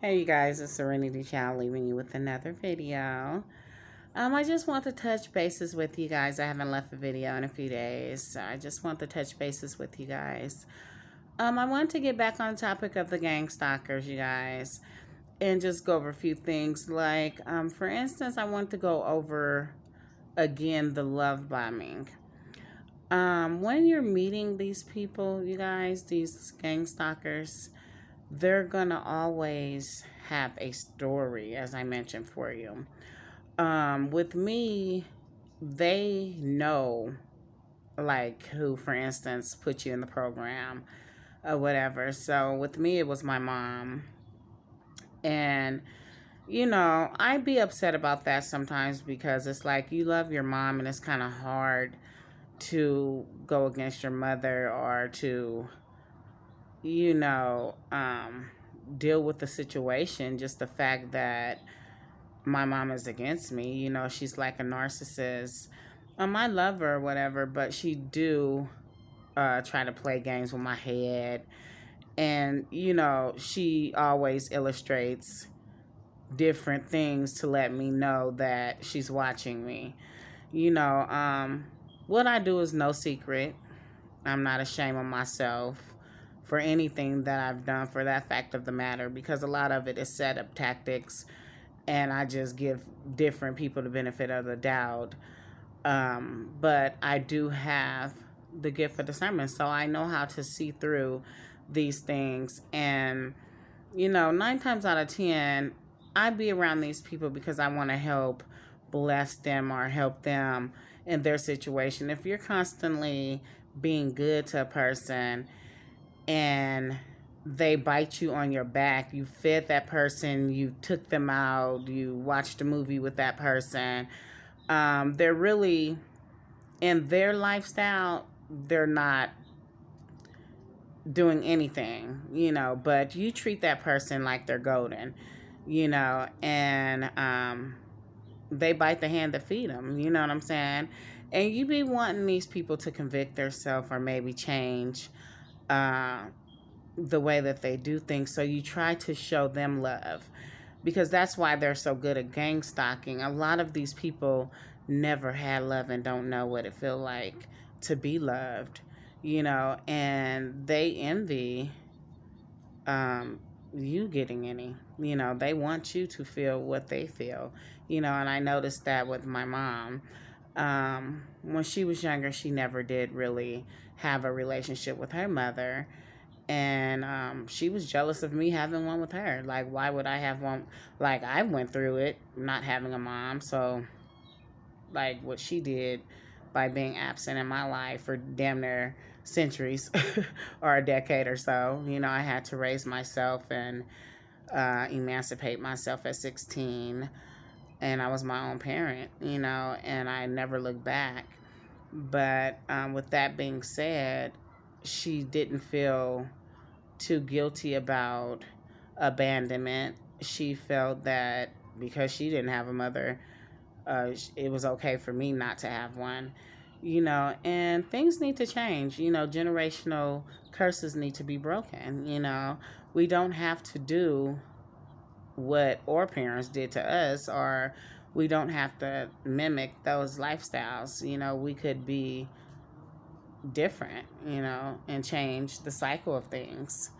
Hey you guys, it's Serenity Child leaving you with another video. I just want to touch bases with you guys. I haven't left a video in a few days, so I just want to touch bases with you guys. I want to get back on topic of the gang stalkers, you guys, and just go over a few things. Like, for instance, I want to go over again the love bombing. When you're meeting these people, you guys, these gang stalkers, they're gonna always have a story, as I mentioned for you. With me, they know, like, who, for instance, put you in the program or whatever. So with me, it was my mom. And, I'd be upset about that sometimes because it's like you love your mom and it's kind of hard to go against your mother or to, you know, um, deal with the situation. Just the fact that my mom is against me, she's like a narcissist. I love her or whatever, but she do try to play games with my head. And, she always illustrates different things to let me know that she's watching me. You know, um, what I do is no secret. I'm not ashamed of myself for anything that I've done, for that fact of the matter, because a lot of it is set up tactics and I just give different people the benefit of the doubt. But I do have the gift of discernment, so I know how to see through these things. And, 9 times out of 10, I be around these people because I want to help bless them or help them in their situation. If you're constantly being good to a person and they bite you on your back, you fed that person, you took them out, you watched a movie with that person, they're really, in their lifestyle, they're not doing anything, but you treat that person like they're golden, and they bite the hand that feed them, you know what I'm saying? And you be wanting these people to convict themselves or maybe change uh, the way that they do things. So you try to show them love because that's why they're so good at gang stalking. A lot of these people never had love and don't know what it feel like to be loved, and they envy um, you getting any. They want you to feel what they feel, and I noticed that with my mom. When she was younger, she never did really have a relationship with her mother. And she was jealous of me having one with her. Like, why would I have one? Like, I went through it not having a mom. So, like, what she did by being absent in my life for damn near centuries or a decade or so, I had to raise myself and emancipate myself at 16. And I was my own parent, and I never looked back. But with that being said, she didn't feel too guilty about abandonment. She felt that because she didn't have a mother, it was okay for me not to have one. And things need to change. Generational curses need to be broken. We don't have to do what our parents did to us, or we don't have to mimic those lifestyles. We could be different, and change the cycle of things.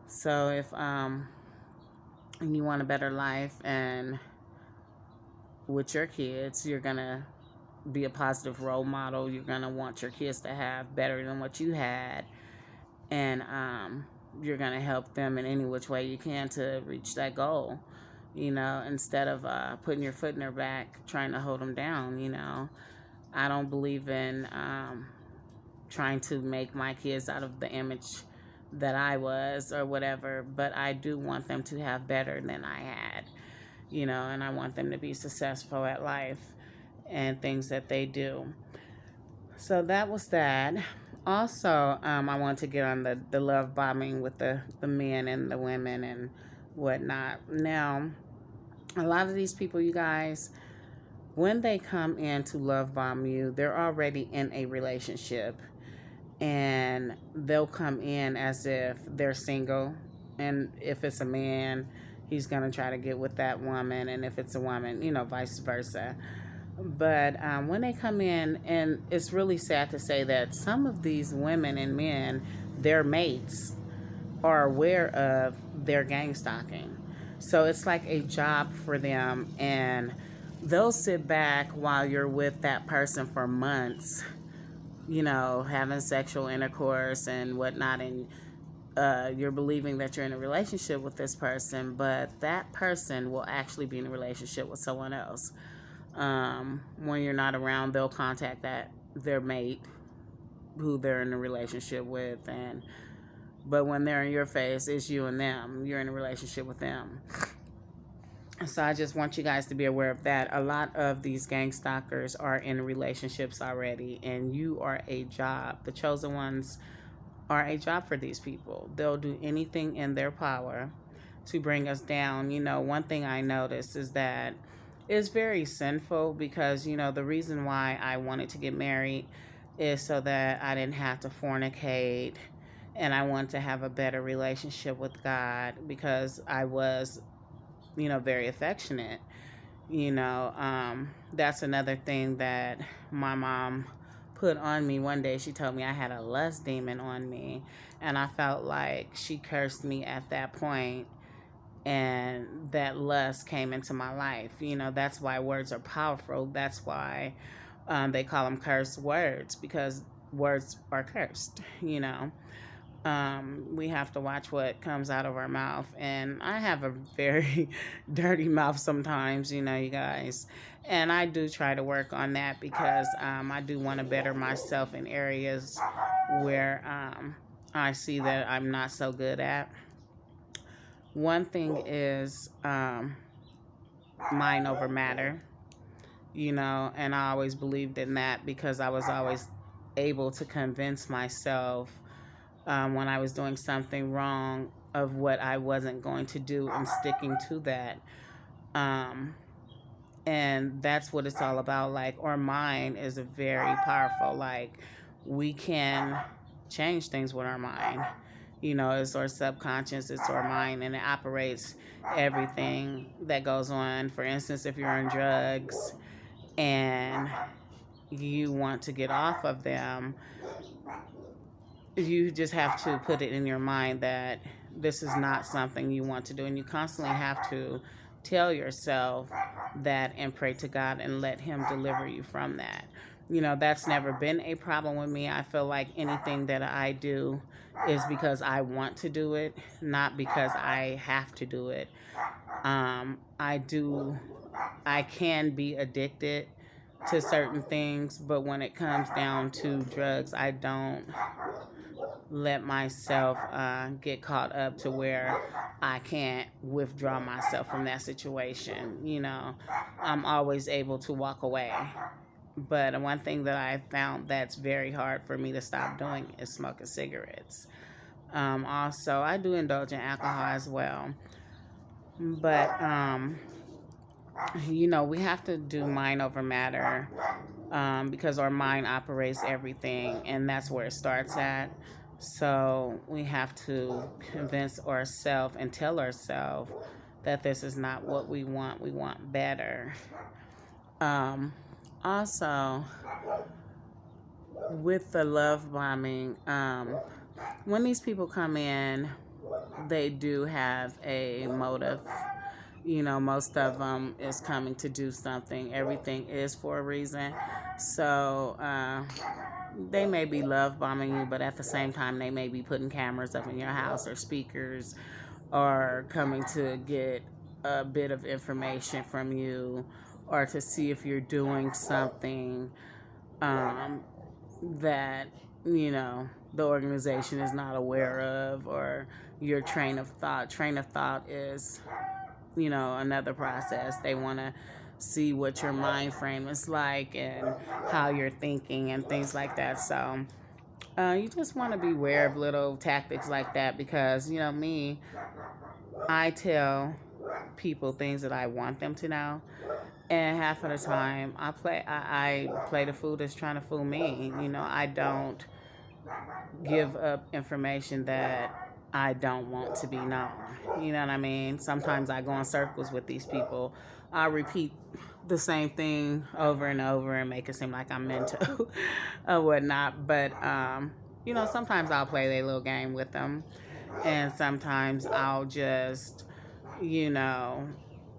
So if you want a better life and with your kids, you're gonna be a positive role model. You're gonna want your kids to have better than what you had, and you're gonna help them in any which way you can to reach that goal. Instead of putting your foot in their back, trying to hold them down. I don't believe in trying to make my kids out of the image that I was or whatever, but I do want them to have better than I had, and I want them to be successful at life and things that they do. So that was that. Also, I want to get on the love bombing with the men and the women and whatnot. Now, a lot of these people, you guys, when they come in to love bomb you, they're already in a relationship and they'll come in as if they're single. And if it's a man, he's going to try to get with that woman. And if it's a woman, vice versa. But when they come in, and it's really sad to say that some of these women and men, their mates, are aware of their gang stalking. So it's like a job for them, and they'll sit back while you're with that person for months, having sexual intercourse and whatnot, and you're believing that you're in a relationship with this person, but that person will actually be in a relationship with someone else. When you're not around, they'll contact their mate who they're in a relationship with, and but when they're in your face, it's you and them. You're in a relationship with them. So I just want you guys to be aware of that. A lot of these gang stalkers are in relationships already, and you are a job. The chosen ones are a job for these people. They'll do anything in their power to bring us down. One thing I noticed is that it's very sinful because, the reason why I wanted to get married is so that I didn't have to fornicate, and I want to have a better relationship with God because I was, very affectionate. That's another thing that my mom put on me. One day she told me I had a lust demon on me, and I felt like she cursed me at that point, and that lust came into my life. That's why words are powerful. That's why they call them cursed words, because words are cursed. We have to watch what comes out of our mouth. And I have a very dirty mouth sometimes, you guys. And I do try to work on that because I do want to better myself in areas where I see that I'm not so good at. One thing is mind over matter, and I always believed in that because I was always able to convince myself when I was doing something wrong of what I wasn't going to do and sticking to that. Um, and that's what it's all about. Like, our mind is very powerful. Like, we can change things with our mind. It's our subconscious, it's our mind, and it operates everything that goes on. For instance, if you're on drugs and you want to get off of them, you just have to put it in your mind that this is not something you want to do, and you constantly have to tell yourself that and pray to God and let him deliver you from that. That's never been a problem with me. I feel like anything that I do is because I want to do it, not because I have to do it. I can be addicted to certain things, but when it comes down to drugs, I don't let myself get caught up to where I can't withdraw myself from that situation. I'm always able to walk away. But one thing that I found that's very hard for me to stop doing is smoking cigarettes. Also, I do indulge in alcohol as well. But, we have to do mind over matter because our mind operates everything, and that's where it starts at. So we have to convince ourselves and tell ourselves that this is not what we want. We want better. Also, with the love bombing, when these people come in, they do have a motive. Most of them is coming to do something. Everything is for a reason. So they may be love bombing you, but at the same time, they may be putting cameras up in your house or speakers, or coming to get a bit of information from you, or to see if you're doing something that the organization is not aware of, or your train of thought. Train of thought is another process. They want to see what your mind frame is like and how you're thinking and things like that. So you just want to be aware of little tactics like that, because me, I tell people things that I want them to know, and half of the time I play the fool that's trying to fool me. I don't give up information that I don't want to be known. You know what I mean? Sometimes I go in circles with these people. I repeat the same thing over and over and make it seem like I'm mental or whatnot. But, sometimes I'll play a little game with them. And sometimes I'll just, you know,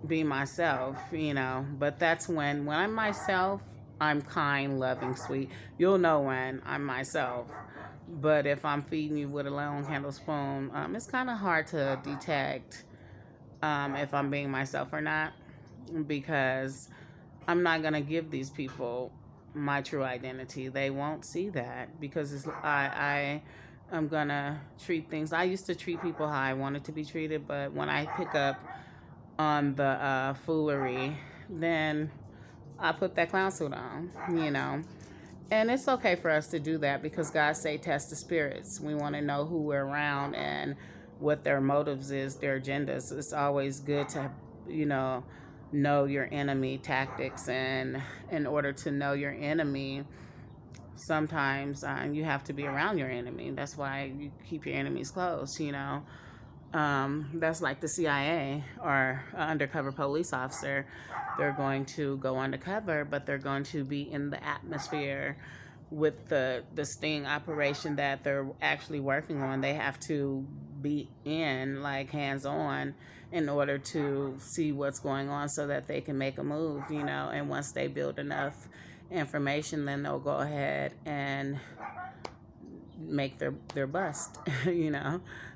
be myself, But that's when I'm myself, I'm kind, loving, sweet. You'll know when I'm myself. But if I'm feeding you with a long handle spoon, it's kind of hard to detect if I'm being myself or not, because I'm not gonna give these people my true identity. They won't see that because I am gonna treat things. I used to treat people how I wanted to be treated, but when I pick up on the foolery, then I put that clown suit on. And it's okay for us to do that because God say test the spirits. We want to know who we're around and what their motives is, their agendas. It's always good to, you know your enemy tactics, and in order to know your enemy, sometimes you have to be around your enemy. That's why you keep your enemies close. That's like the CIA or an undercover police officer. They're going to go undercover, but they're going to be in the atmosphere with the sting operation that they're actually working on. They have to be in, like, hands on, in order to see what's going on so that they can make a move. And once they build enough information, then they'll go ahead and make their bust.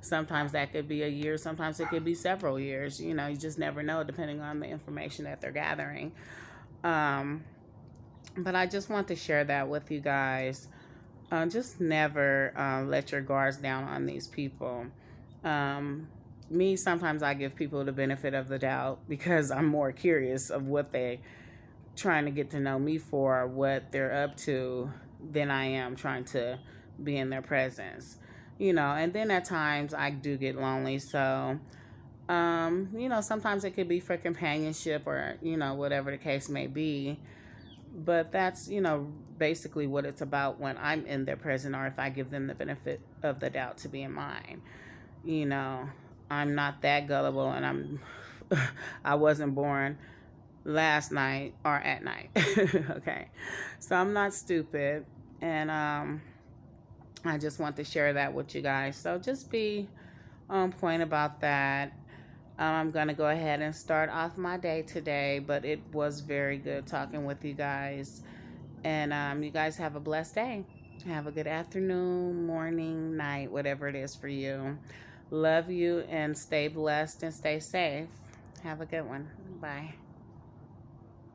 Sometimes that could be a year, sometimes it could be several years. You just never know, depending on the information that they're gathering. But I just want to share that with you guys. Just never let your guards down on these people. Me, sometimes I give people the benefit of the doubt because I'm more curious of what they trying to get to know me for, what they're up to, than I am trying to be in their presence. And then at times I do get lonely. So, sometimes it could be for companionship or, whatever the case may be. But that's, basically what it's about when I'm in their presence, or if I give them the benefit of the doubt to be in mine. You know, I'm not that gullible, and I wasn't born last night or at night. Okay. So I'm not stupid. And I just want to share that with you guys. So just be on point about that. I'm going to go ahead and start off my day today, but it was very good talking with you guys. And you guys have a blessed day. Have a good afternoon, morning, night, whatever it is for you. Love you, and stay blessed and stay safe. Have a good one. Bye.